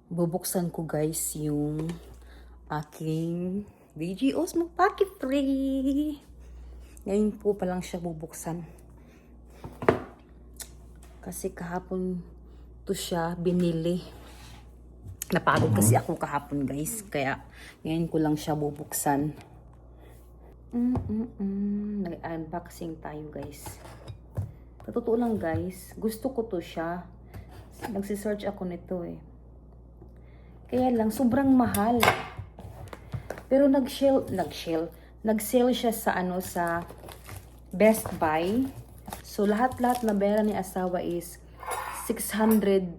Bubuksan ko guys yung aking DG Osmo Pocket 3. Ngayon po pa lang siya bubuksan. Kasi kahapon to siya binili. Napagod kasi ako kahapon guys. Kaya ngayon ko lang siya bubuksan. Nag-unboxing tayo guys. Sa totoo lang guys, gusto ko to siya. Nagsisearch ako nito eh. Kaya lang, sobrang mahal. Pero nag-sale siya sa sa Best Buy. So, lahat-lahat na bayaran ni asawa is 601.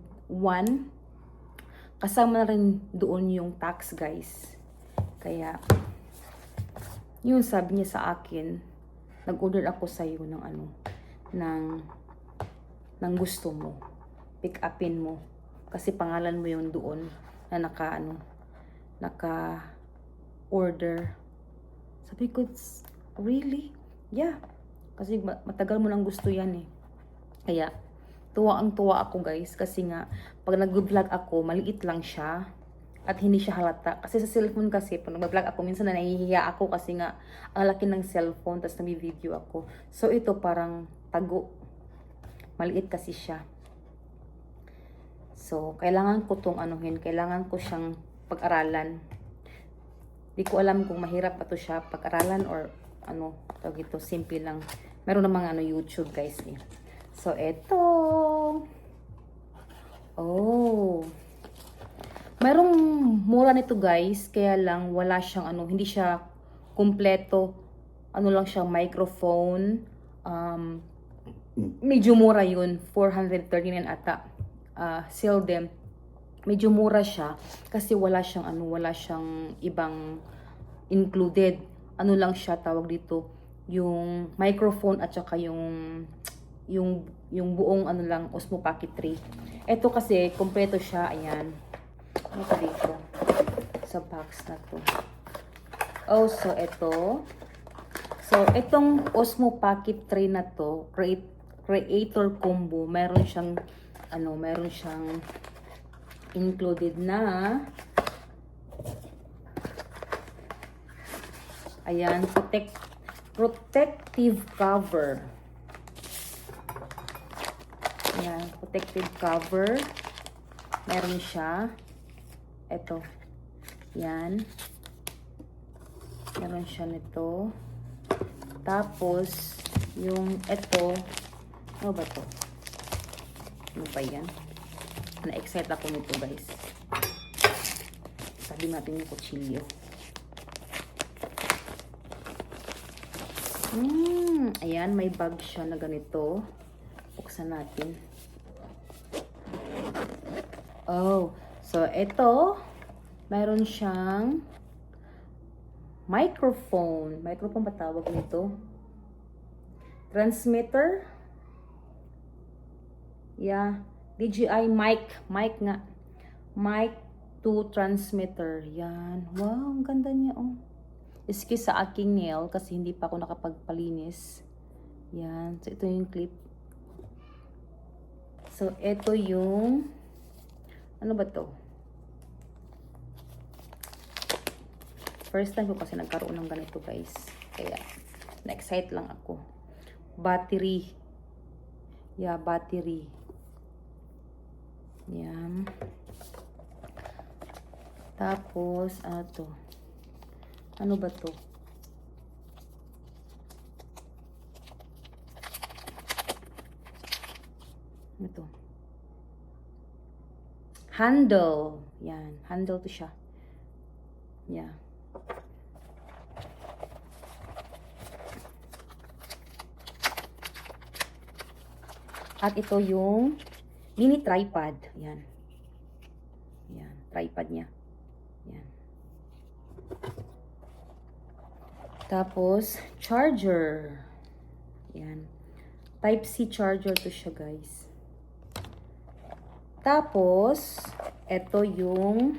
Kasama na rin doon yung tax, guys. Kaya, yun sabi niya sa akin, nag-order ako sa iyo ng ng gusto mo. Pick upin mo. Kasi pangalan mo yun doon na naka-order. Sabi ko, really? Yeah. Kasi matagal mo nang gusto yan eh. Kaya, tuwa ako guys. Kasi nga, pag nag-vlog ako, maliit lang siya. At hindi siya halata. Kasi sa cellphone kasi, pag nag-vlog ako, minsan na nahihiya ako kasi nga, ang laki ng cellphone, tapos nag-video ako. So, ito parang tago. Maliit kasi siya. So, kailangan ko tong kailangan ko siyang pag-aralan. Di ko alam kung mahirap pa to siya pag-aralan or tawag ito, simple lang. Meron namang YouTube guys eh. So, eto. Oh. Merong mura nito guys, kaya lang wala siyang hindi siya kumpleto. Lang siya microphone. Medyo mura yun, 439 ata. Sell them. Medyo mura siya kasi wala siyang ibang included. Lang siya tawag dito, yung microphone at saka yung buong lang Osmo Pocket 3. Ito kasi kompleto siya, ayan. Ano pa dito sa box na to? Oh, so ito. So itong Osmo Pocket 3 na to, creator combo, meron siyang included na ayan, protective cover. Ayan, protective cover. Meron siya. Ito. Yan. Meron siya nito. Tapos, yung ito, ano ba to? Ano ba yan? Na-excite ako nito guys. Sabi natin yung kutsilyo. Ayan, may bag siya na ganito. Buksan natin. Oh, so ito, mayroon siyang microphone. Microphone ba tawag nito? Transmitter. Yeah, DJI mic nga. Mic to transmitter. Yan. Wow, ang ganda niya oh. Excuse sa aking nail kasi hindi pa ako nakapagpalinis. Yan. So ito yung clip. So ito yung ano ba to? First time ko kasi nagkaroon ng ganito guys. Kaya na-excite lang ako. Battery. Yeah, battery. Yan. Tapos, ano to? Ano ba to? Ito. Handle. Yan. Handle to siya. Yeah. At ito yung mini tripod. Yan. Yan. Tripod niya. Yan. Tapos, charger. Yan. Type-C charger to siya, guys. Tapos, ito yung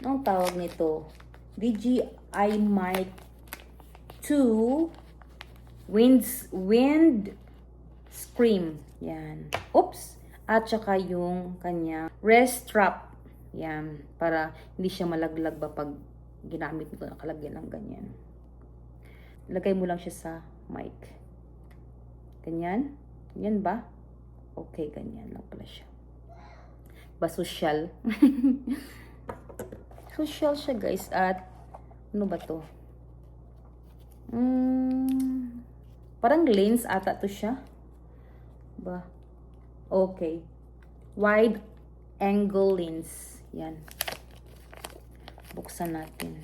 anong tawag nito? DJI Mic 2 Wind Scream. Yan. Oops! At saka yung kanya wrist strap. Yan. Para hindi siya malaglag ba pag ginamit mo, nakalagyan ng ganyan. Lagay mo lang siya sa mic. Ganyan. Ganyan ba? Okay, ganyan lang pala siya. Ba, social? Social siya, guys. At, ano ba to? Parang lens ata to siya. Ba? Okay. Wide angle lens. Yan. Buksan natin.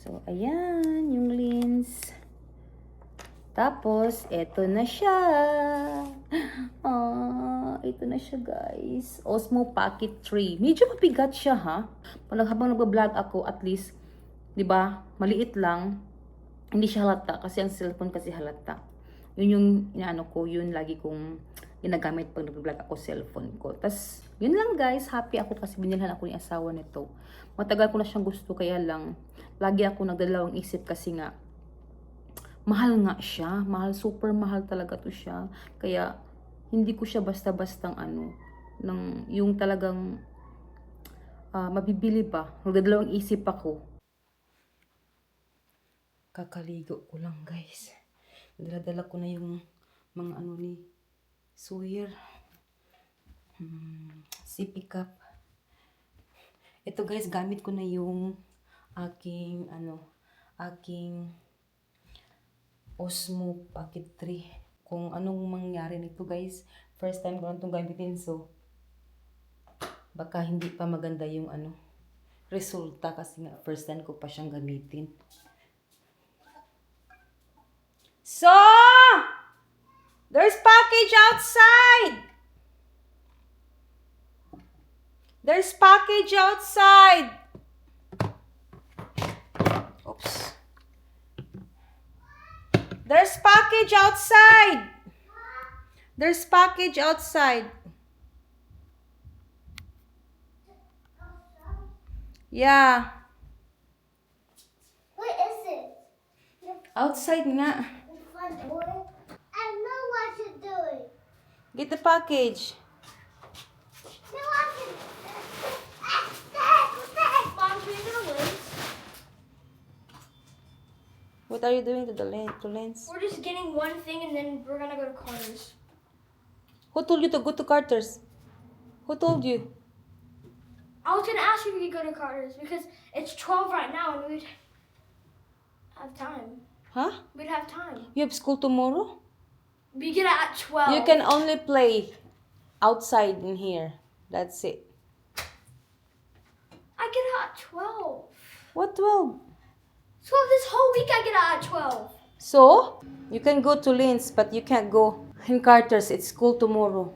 So, ayan. Yung lens. Tapos, eto na siya. Ito na siya, guys. Osmo Pocket 3. Medyo mabigat siya, ha? Habang nagbablog ako, at least, di ba, maliit lang. Hindi siya halata kasi ang cellphone kasi halata. Yun yung inaano ko, yun lagi kong ginagamit pag nag-vlog ako cellphone ko. Tas yun lang, guys, happy ako kasi binilhan ako ng asawa nito. Matagal ko na siyang gusto, kaya lang lagi ako nagdalawang isip kasi nga mahal nga siya, mahal, super mahal talaga to siya. Kaya hindi ko siya basta-bastang yung talagang mabibili ba. Nagdadalawang isip ako. Kakaligo ko lang, guys. Dala-dala ko na yung mga ni Sawyer. Sippy cup. Ito, guys, gamit ko na yung aking Osmo Pocket 3. Kung anong mangyari nito, guys. First time ko lang itong gamitin, so baka hindi pa maganda yung resulta kasi nga first time ko pa siyang gamitin. So, there's package outside. There's package outside. Oops. There's package outside. There's package outside. Yeah. What is it? Outside nga. I know what you're doing. Get the package. No, I can. Mom, can you do this? What are you doing to the lens? We're just getting one thing and then we're gonna go to Carter's. Who told you to go to Carter's? Who told you? I was gonna ask you if we could go to Carter's because it's 12 right now and we'd have time. Huh? We'd have time. You have school tomorrow? We get out at 12. You can only play outside in here. That's it. I get out at 12. What 12? So this whole week I get out at 12. So, you can go to Lynn's, but you can't go in Carter's. It's school tomorrow.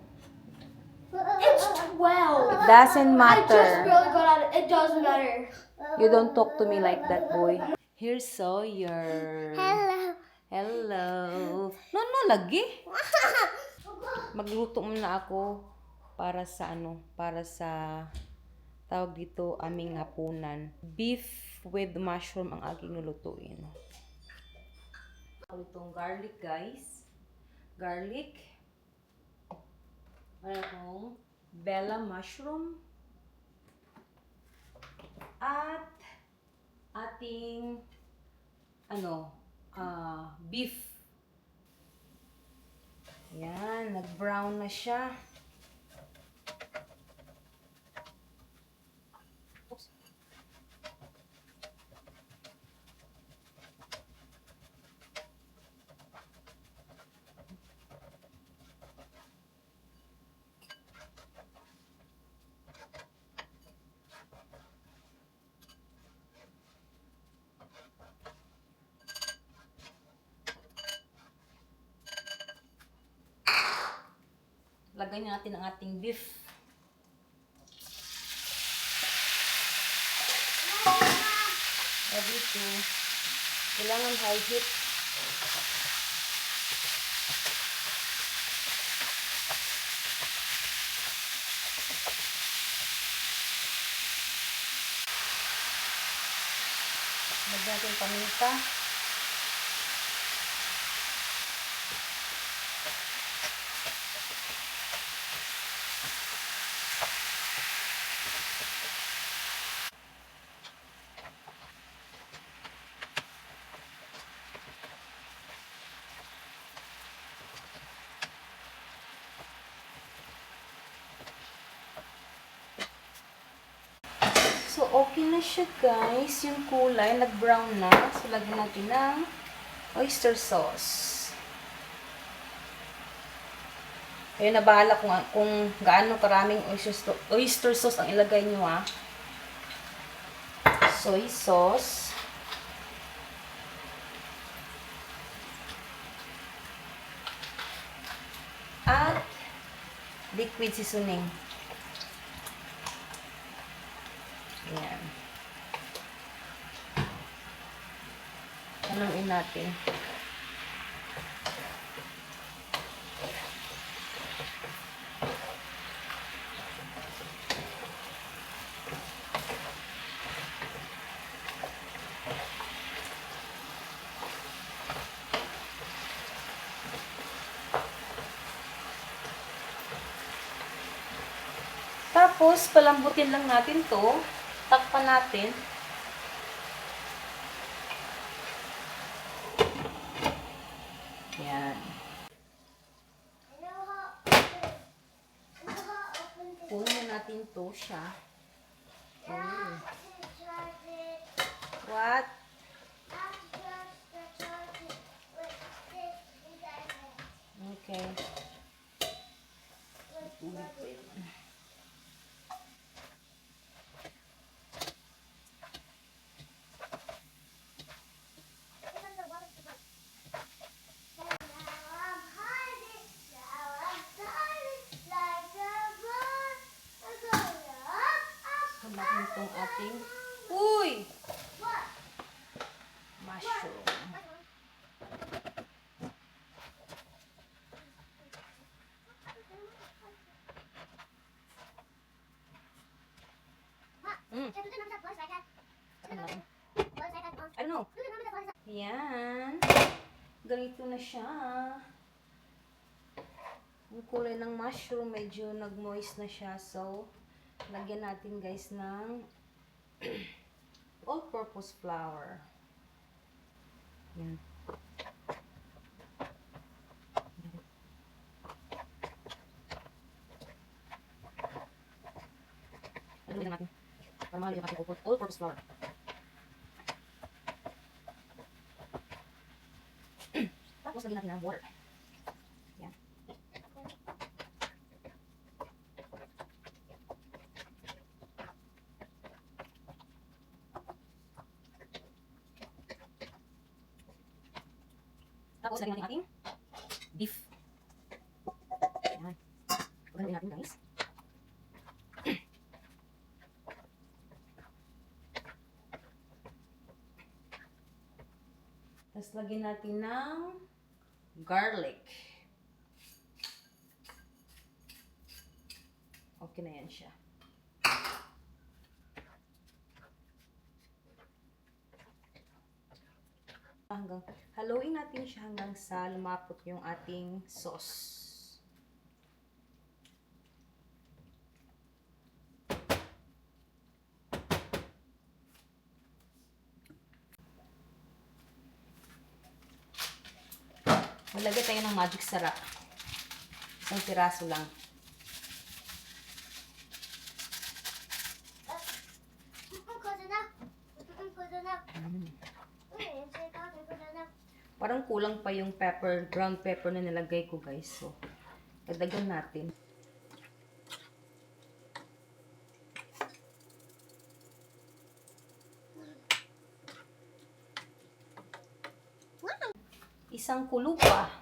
It's 12. It doesn't I just matter. barely got out. It doesn't matter. You don't talk to me like that, boy. Here's Sawyer. Hello. Hello. No, lagi. Magluto muna ako para sa tawag dito, aming hapunan. Beef with mushroom ang aking lulutuin. Itong garlic, guys. Garlic. Itong bella mushroom. At ating beef. Yan, nag-brown na siya. Lagay na natin ang ating beef. Ready to. Kailangan high heat. Lagyan natin paminta. So, okay na siya, guys. Yung kulay, nag-brown na. So, lagyan natin ng oyster sauce. Ayun, nabahala kung gaano karaming oyster sauce ang ilagay nyo, ha. Soy sauce. At liquid seasoning. Ayan. Haluin natin. Tapos, palambutin lang natin to. Takpan natin. Yan. Punin natin to siya. What? Okay. Tubig pa yun. Natin itong ating mushroom. I don't know. Yan. Ganito na siya. Ang kulay ng mushroom, medyo nag-moist na siya. So, lagyan natin guys ng all-purpose flour. Yan. Lagyan natin. Para mahal yung ating all-purpose flour. Tapos lagyan natin ng water. Yan. Tapos lagyan natin ating beef. Yan. Pagkain natin guys. Tapos lagyan natin ng garlic. Okay na yan siya. Haluin natin siya hanggang sa lumapot yung ating sauce. Maglagay tayo ng magic sarap. Isang piraso lang. Parang kulang pa yung pepper, ground pepper na nilagay ko guys. So, dagdagan natin. Isang kulo pa.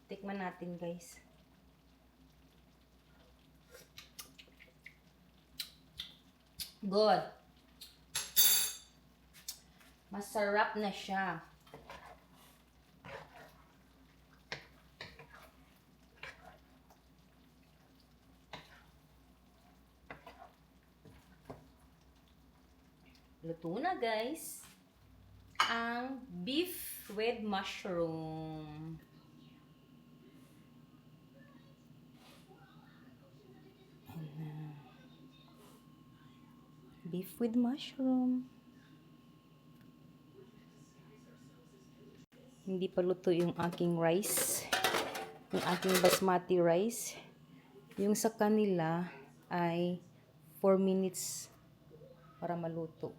Tikman natin guys. Good. Masarap na siya. Luto na guys. Ang beef with mushroom. Beef with mushroom. Hindi pa luto yung aking rice. Yung aking basmati rice. Yung sa kanila ay 4 minutes para maluto.